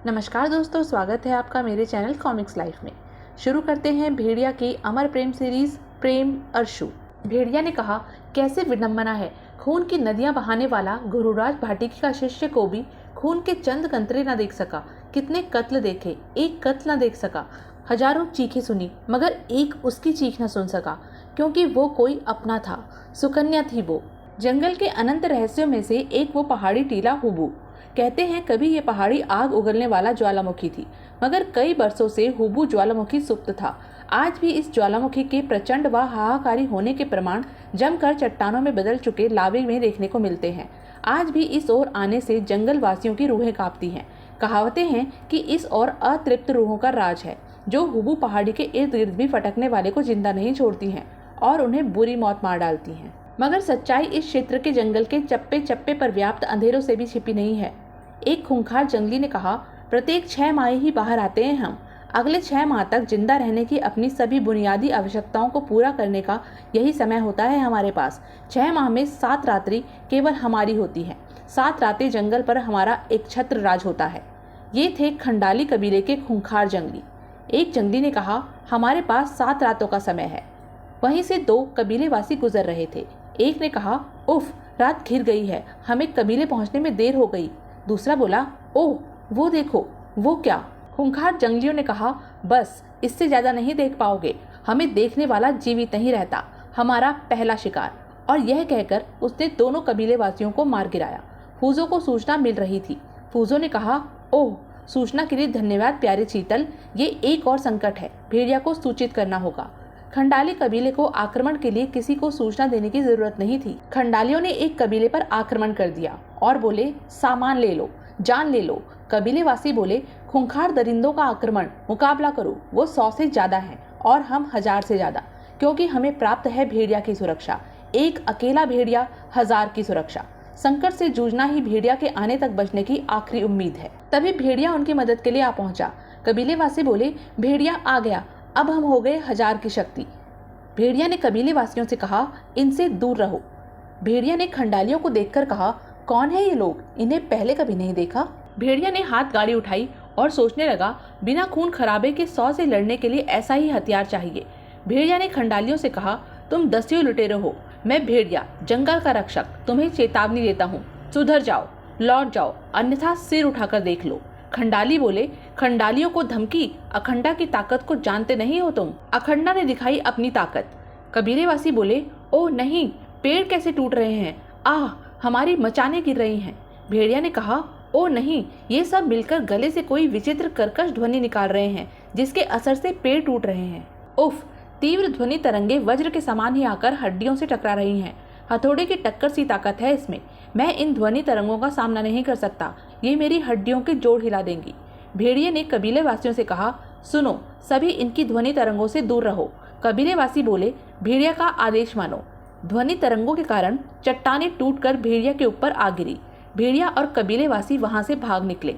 नमस्कार दोस्तों, स्वागत है आपका मेरे चैनल कॉमिक्स लाइफ में। शुरू करते हैं भेड़िया की अमर प्रेम सीरीज प्रेम अर्शु। भेड़िया ने कहा, कैसे विडंबना है, खून की नदियां बहाने वाला गुरुराज भाटिकी का शिष्य को भी खून के चंद कंतरे न देख सका। कितने कत्ल देखे, एक कत्ल न देख सका। हजारों चीखें सुनी मगर एक उसकी चीख न सुन सका, क्योंकि वो कोई अपना था, सुकन्या थी वो। जंगल के अनंत रहस्यों में से एक वो पहाड़ी टीला हुबू। कहते हैं कभी ये पहाड़ी आग उगलने वाला ज्वालामुखी थी, मगर कई बरसों से हुबू ज्वालामुखी सुप्त था। आज भी इस ज्वालामुखी के प्रचंड व हाहाकारी होने के प्रमाण जमकर चट्टानों में बदल चुके लावे में देखने को मिलते हैं। आज भी इस ओर आने से जंगल वासियों की रूहें कांपती हैं। कहावतें हैं कि इस ओर अतृप्त रूहों का राज है, जो हुबू पहाड़ी के इर्द गिर्द भी फटकने वाले को जिंदा नहीं छोड़ती हैं और उन्हें बुरी मौत मार डालती हैं। मगर सच्चाई इस क्षेत्र के जंगल के चप्पे चप्पे पर व्याप्त अंधेरों से भी छिपी नहीं है। एक खूंखार जंगली ने कहा, प्रत्येक 6 माह ही बाहर आते हैं हम। अगले 6 माह तक जिंदा रहने की अपनी सभी बुनियादी आवश्यकताओं को पूरा करने का यही समय होता है हमारे पास। 6 माह में 7 रात्रि केवल हमारी होती है। 7 रातें जंगल पर हमारा एक छत्र राज होता है। ये थे खंडाली कबीले के खूंखार जंगली। एक जंगली ने कहा, हमारे पास 7 रातों का समय है। वहीं से 2 कबीलेवासी गुजर रहे थे। एक ने कहा, उफ, रात घिर गई है, हमें कबीले पहुंचने में देर हो गई। दूसरा बोला, ओह, वो देखो। वो क्या? खूंखार जंगलियों ने कहा, बस इससे ज्यादा नहीं देख पाओगे, हमें देखने वाला जीवित नहीं रहता, हमारा पहला शिकार। और यह कहकर उसने दोनों कबीले वासियों को मार गिराया। फूजो को सूचना मिल रही थी। फूजो ने कहा, ओह, सूचना के लिए धन्यवाद प्यारे चीतल, ये एक और संकट है, भेड़िया को सूचित करना होगा। खंडाली कबीले को आक्रमण के लिए किसी को सूचना देने की जरूरत नहीं थी। खंडालियों ने एक कबीले पर आक्रमण कर दिया और बोले, सामान ले लो, जान ले लो। कबीलेवासी बोले, खूंखार दरिंदों का आक्रमण, मुकाबला करो, वो 100 से ज्यादा है और हम 1000 से ज्यादा, क्योंकि हमें प्राप्त है भेड़िया की सुरक्षा। एक अकेला भेड़िया 1000 की सुरक्षा। संकट से जूझना ही भेड़िया के आने तक बचने की आखिरी उम्मीद है। तभी भेड़िया उनकी मदद के लिए आ पहुंचा। कबीलेवासी बोले, भेड़िया आ गया, अब हम हो गए 1000 की शक्ति। भेड़िया ने कबीलेवासियों से कहा, इनसे दूर रहो। भेड़िया ने खंडालियों को देखकर कहा, कौन है ये लोग, इन्हें पहले कभी नहीं देखा। भेड़िया ने हाथ गाड़ी उठाई और सोचने लगा, बिना खून खराबे के 100 से लड़ने के लिए ऐसा ही हथियार चाहिए। भेड़िया ने खंडालियों से कहा, तुम दस्यु लुटेरे हो, मैं भेड़िया, जंगल का रक्षक, तुम्हें चेतावनी देता हूँ, सुधर जाओ, लौट जाओ, अन्यथा सिर उठाकर देख लो। खंडाली बोले, खंडालियों को धमकी, अखंडा की ताकत को जानते नहीं हो तुम। अखंडा ने दिखाई अपनी ताकत। कबीलेवासी बोले, ओह नहीं, पेड़ कैसे टूट रहे हैं, आह, हमारी मचाने गिर रही हैं। भेड़िया ने कहा, ओह नहीं, ये सब मिलकर गले से कोई विचित्र कर्कश ध्वनि निकाल रहे हैं, जिसके असर से पेड़ टूट रहे हैं। उफ, तीव्र ध्वनि तरंगे वज्र के समान ही आकर हड्डियों से टकरा रही हैं। हथौड़े की टक्कर सी ताकत है इसमें। मैं इन ध्वनि तरंगों का सामना नहीं कर सकता, ये मेरी हड्डियों के जोड़ हिला देंगी। भेड़िए ने कबीलेवासियों से कहा, सुनो, सभी इनकी ध्वनि तरंगों से दूर रहो। कबीलेवासी बोले, भेड़िया का आदेश मानो। ध्वनि तरंगों के कारण चट्टानें टूटकर भेड़िया के ऊपर आ गिरी। भेड़िया और कबीलेवासी वहां से भाग निकले।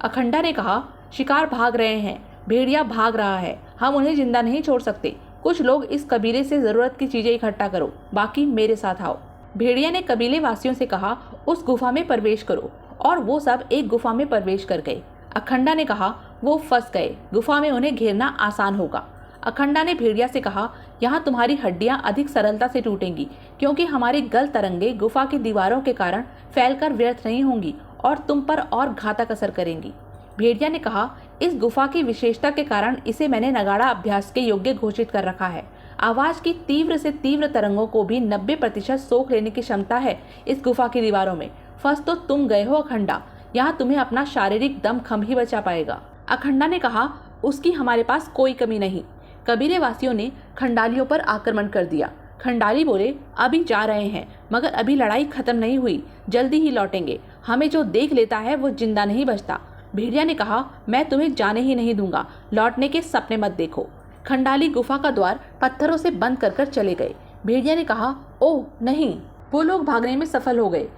अखंडा ने कहा, शिकार भाग रहे हैं, भेड़िया भाग रहा है, हम उन्हें जिंदा नहीं छोड़ सकते। कुछ लोग इस कबीले से जरूरत की चीजें इकट्ठा करो, बाकी मेरे साथ आओ। भेड़िया ने कबीले वासियों से कहा, उस गुफा में प्रवेश करो, और वो सब एक गुफा में प्रवेश कर गए। अखंडा ने कहा, वो फंस गए, गुफा में उन्हें घेरना आसान होगा। अखंडा ने भेड़िया से कहा, यहाँ तुम्हारी हड्डियां अधिक सरलता से टूटेंगी, क्योंकि हमारी गल तरंगे गुफा की दीवारों के कारण फैलकर व्यर्थ नहीं होंगी और तुम पर और घातक असर करेंगी। भेड़िया ने कहा, इस गुफा की विशेषता के कारण इसे मैंने नगाड़ा अभ्यास के योग्य घोषित कर रखा है। आवाज की तीव्र से तीव्र तरंगों को भी 90% सोख लेने की क्षमता है इस गुफा की दीवारों में। फंस तो तुम गए हो अखंडा, यहाँ तुम्हें अपना शारीरिक दमखम ही बचा पाएगा। अखंडा ने कहा, उसकी हमारे पास कोई कमी नहीं। कबीलेवासियों ने खंडालियों पर आक्रमण कर दिया। खंडाली बोले, अभी जा रहे हैं, मगर अभी लड़ाई खत्म नहीं हुई, जल्दी ही लौटेंगे। हमें जो देख लेता है वो जिंदा नहीं बचता। भेड़िया ने कहा, मैं तुम्हें जाने ही नहीं दूंगा, लौटने के सपने मत देखो। खंडाली गुफा का द्वार पत्थरों से बंद कर चले गए। भेड़िया ने कहा, ओह नहीं, वो लोग भागने में सफल हो गए।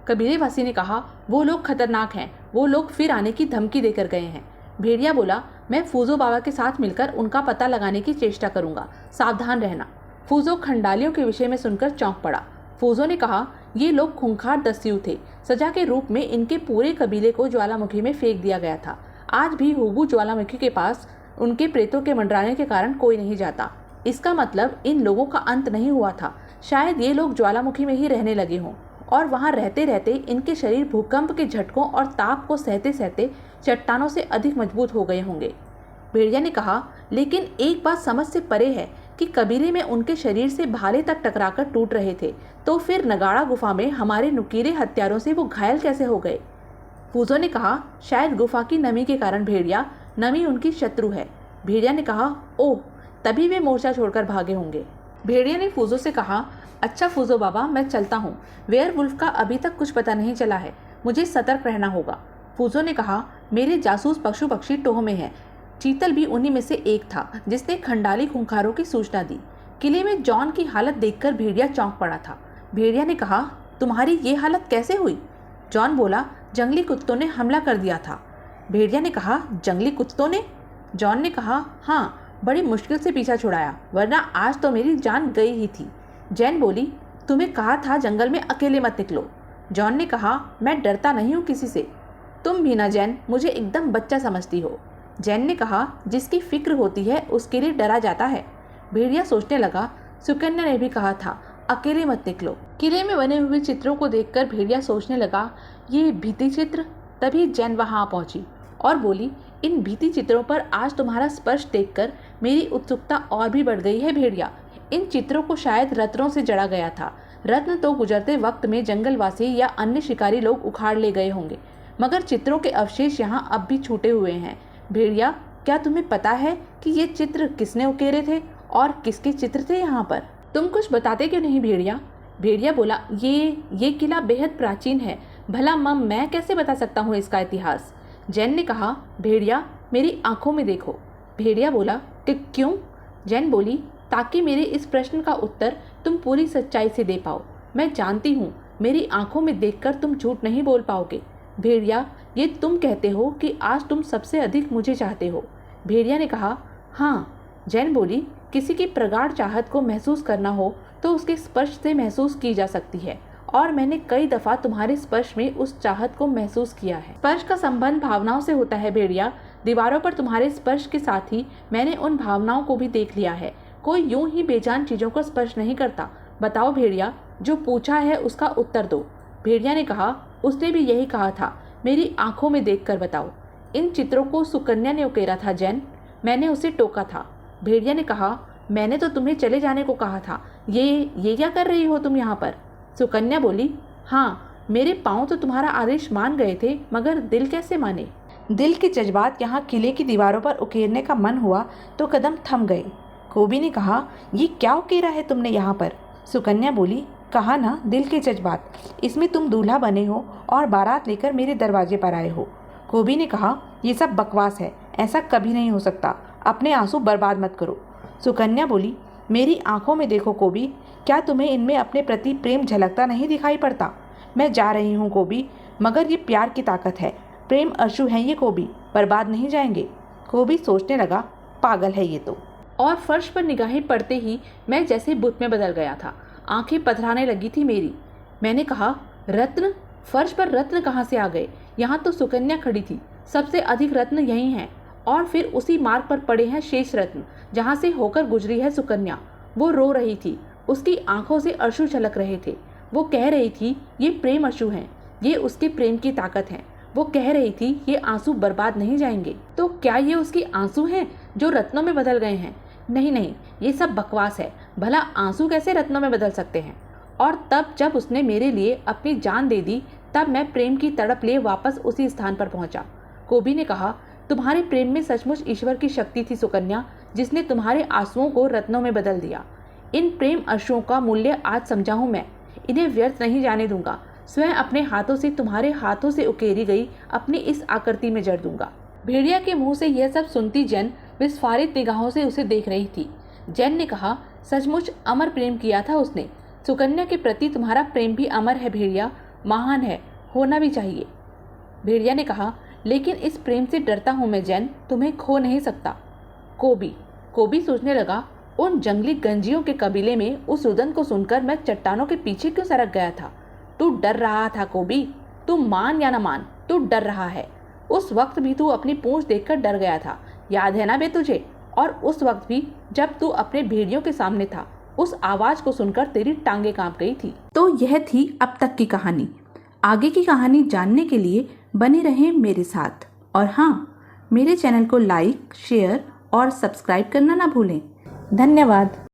कबीलेवासी ने कहा, वो लोग खतरनाक हैं, वो लोग फिर आने की धमकी देकर गए हैं। भेड़िया बोला, मैं फूजो बाबा के साथ मिलकर उनका पता लगाने की चेष्टा करूंगा, सावधान रहना। फूजो खंडालियों के विषय में सुनकर चौंक पड़ा। फूजो ने कहा, ये लोग खूंखार दस्यु थे, सजा के रूप में इनके पूरे कबीले को ज्वालामुखी में फेंक दिया गया था। आज भी हुबू ज्वालामुखी के पास उनके प्रेतों के मंडराने के कारण कोई नहीं जाता। इसका मतलब इन लोगों का अंत नहीं हुआ था। शायद ये लोग ज्वालामुखी में ही रहने लगे हों और वहाँ रहते रहते इनके शरीर भूकंप के झटकों और ताप को सहते सहते चट्टानों से अधिक मजबूत हो गए होंगे। भेड़िया ने कहा, लेकिन एक बात समझ से परे है कि कबीले में उनके शरीर से भाले तक टकराकर टूट रहे थे, तो फिर नगाड़ा गुफा में हमारे नुकीले हथियारों से वो घायल कैसे हो गए? फूजो ने कहा, शायद गुफा की नमी के कारण भेड़िया, नमी उनकी शत्रु है। भेड़िया ने कहा, ओह, तभी वे मोर्चा छोड़कर भागे होंगे। भेड़िया ने फूजो से कहा, अच्छा फूजो बाबा, मैं चलता हूँ। वेयरवुल्फ का अभी तक कुछ पता नहीं चला है, मुझे सतर्क रहना होगा। फूजो ने कहा, मेरे जासूस पशु पक्षी टोह में हैं। चीतल भी उन्हीं में से एक था जिसने खंडाली खूंखारों की सूचना दी। किले में जॉन की हालत देखकर भेड़िया चौंक पड़ा था। भेड़िया ने कहा, तुम्हारी ये हालत कैसे हुई? जॉन बोला, जंगली कुत्तों ने हमला कर दिया था। भेड़िया ने कहा, जंगली कुत्तों ने? जॉन ने कहा, हाँ, बड़ी मुश्किल से पीछा छुड़ाया, वरना आज तो मेरी जान गई ही थी। जैन बोली, तुम्हें कहा था जंगल में अकेले मत निकलो। जॉन ने कहा, मैं डरता नहीं हूँ किसी से। तुम भी ना जैन, मुझे एकदम बच्चा समझती हो। जैन ने कहा, जिसकी फिक्र होती है उसके लिए डरा जाता है। भेड़िया सोचने लगा, सुकन्या ने भी कहा था अकेले मत निकलो। किले में बने हुए चित्रों को देखकर भेड़िया सोचने लगा, ये भित्ति चित्र। तभी जैन वहां पहुंची और बोली, इन भित्ति चित्रों पर आज तुम्हारा स्पर्श देखकर मेरी उत्सुकता और भी बढ़ गई है भेड़िया। इन चित्रों को शायद रत्नों से जड़ा गया था। रत्न तो गुजरते वक्त में जंगलवासी या अन्य शिकारी लोग उखाड़ ले गए होंगे, मगर चित्रों के अवशेष यहाँ अब भी छूटे हुए हैं। भेड़िया, क्या तुम्हें पता है कि ये चित्र किसने उकेरे थे और किसके चित्र थे यहाँ पर? तुम कुछ बताते क्यों नहीं भेड़िया? भेड़िया बोला, ये किला बेहद प्राचीन है, भला मैं कैसे बता सकता हूँ इसका इतिहास? जैन ने कहा, भेड़िया, मेरी आंखों में देखो। भेड़िया बोला, कि क्यों? जैन बोली, ताकि मेरे इस प्रश्न का उत्तर तुम पूरी सच्चाई से दे पाओ। मैं जानती हूँ मेरी आंखों में देखकर तुम झूठ नहीं बोल पाओगे। भेड़िया, ये तुम कहते हो कि आज तुम सबसे अधिक मुझे चाहते हो? भेड़िया ने कहा, हाँ। जैन बोली, किसी की प्रगाढ़ चाहत को महसूस करना हो तो उसके स्पर्श से महसूस की जा सकती है, और मैंने कई दफा तुम्हारे स्पर्श में उस चाहत को महसूस किया है। स्पर्श का संबंध भावनाओं से होता है भेड़िया। दीवारों पर तुम्हारे स्पर्श के साथ ही मैंने उन भावनाओं को भी देख लिया है। कोई यूं ही बेजान चीजों को स्पर्श नहीं करता। बताओ भेड़िया, जो पूछा है उसका उत्तर दो। भेड़िया ने कहा, उसने भी यही कहा था, मेरी आंखों में देखकर बताओ। इन चित्रों को सुकन्या ने उकेरा था जैन, मैंने उसे टोका था। भेड़िया ने कहा, मैंने तो तुम्हें चले जाने को कहा था, ये क्या कर रही हो तुम यहाँ पर? सुकन्या बोली, हाँ, मेरे पाँव तो तुम्हारा आदेश मान गए थे, मगर दिल कैसे माने? दिल के जज्बात यहाँ किले की दीवारों पर उकेरने का मन हुआ तो कदम थम गए। कोबी ने कहा, ये क्या उकेरा है तुमने यहाँ पर? सुकन्या बोली, कहा ना, दिल के जज्बात। इसमें तुम दूल्हा बने हो और बारात लेकर मेरे दरवाजे पर आए हो। कोबी ने कहा, ये सब बकवास है, ऐसा कभी नहीं हो सकता, अपने आंसू बर्बाद मत करो। सुकन्या बोली, मेरी आंखों में देखो कोबी, क्या तुम्हें इनमें अपने प्रति प्रेम झलकता नहीं दिखाई पड़ता? मैं जा रही हूँ कोबी, मगर ये प्यार की ताकत है। प्रेम अश्रु हैं ये कोबी, बर्बाद नहीं जाएंगे। कोबी सोचने लगा, पागल है ये तो। और फर्श पर निगाहें पड़ते ही मैं जैसे बुत में बदल गया था। आंखें पथराने लगी थी मेरी। मैंने कहा, रत्न? फर्श पर रत्न कहाँ से आ गए? यहाँ तो सुकन्या खड़ी थी। सबसे अधिक रत्न यही हैं, और फिर उसी मार्ग पर पड़े हैं शेष रत्न जहाँ से होकर गुजरी है सुकन्या। वो रो रही थी, उसकी आंखों से अश्रु छलक रहे थे। वो कह रही थी, ये प्रेम अश्रु हैं, ये उसके प्रेम की ताकत है। वो कह रही थी, ये आंसू बर्बाद नहीं जाएंगे। तो क्या ये उसकी आंसू हैं जो रत्नों में बदल गए हैं? नहीं, ये सब बकवास है। भला आंसू कैसे रत्नों में बदल सकते हैं? और तब जब उसने मेरे लिए अपनी जान दे दी, तब मैं प्रेम की तड़प लिए वापस उसी स्थान पर पहुंचा। कोबी ने कहा, तुम्हारे प्रेम में सचमुच ईश्वर की शक्ति थी सुकन्या, जिसने तुम्हारे आंसुओं को रत्नों में बदल दिया। इन प्रेम अश्रुओं का मूल्य आज समझा हूँ मैं, इन्हें व्यर्थ नहीं जाने दूंगा। स्वयं अपने हाथों से तुम्हारे हाथों से उकेरी गई अपनी इस आकृति में जड़ दूंगा। भेड़िया के मुंह से यह सब सुनती जैन विस्फारित निगाहों से उसे देख रही थी। जैन ने कहा, सचमुच अमर प्रेम किया था उसने। सुकन्या के प्रति तुम्हारा प्रेम भी अमर है भेड़िया, महान है, होना भी चाहिए। भेड़िया ने कहा, लेकिन इस प्रेम से डरता हूँ मैं जैन, तुम्हें खो नहीं सकता। कोबी सोचने लगा, उन जंगली गंजियों के कबीले में उस रुदन को सुनकर मैं चट्टानों के पीछे क्यों सरक गया था? तू डर रहा था कोबी, तू मान या न मान, तू डर रहा है। उस वक्त भी तू अपनी पूंछ देखकर डर गया था, याद है ना बे तुझे? और उस वक्त भी जब तू अपने भेड़ियों के सामने था, उस आवाज को सुनकर तेरी टांगे कांप गई थी। तो यह थी अब तक की कहानी। आगे की कहानी जानने के लिए बने रहें मेरे साथ। और हाँ, मेरे चैनल को लाइक, शेयर और सब्सक्राइब करना ना भूलें। धन्यवाद।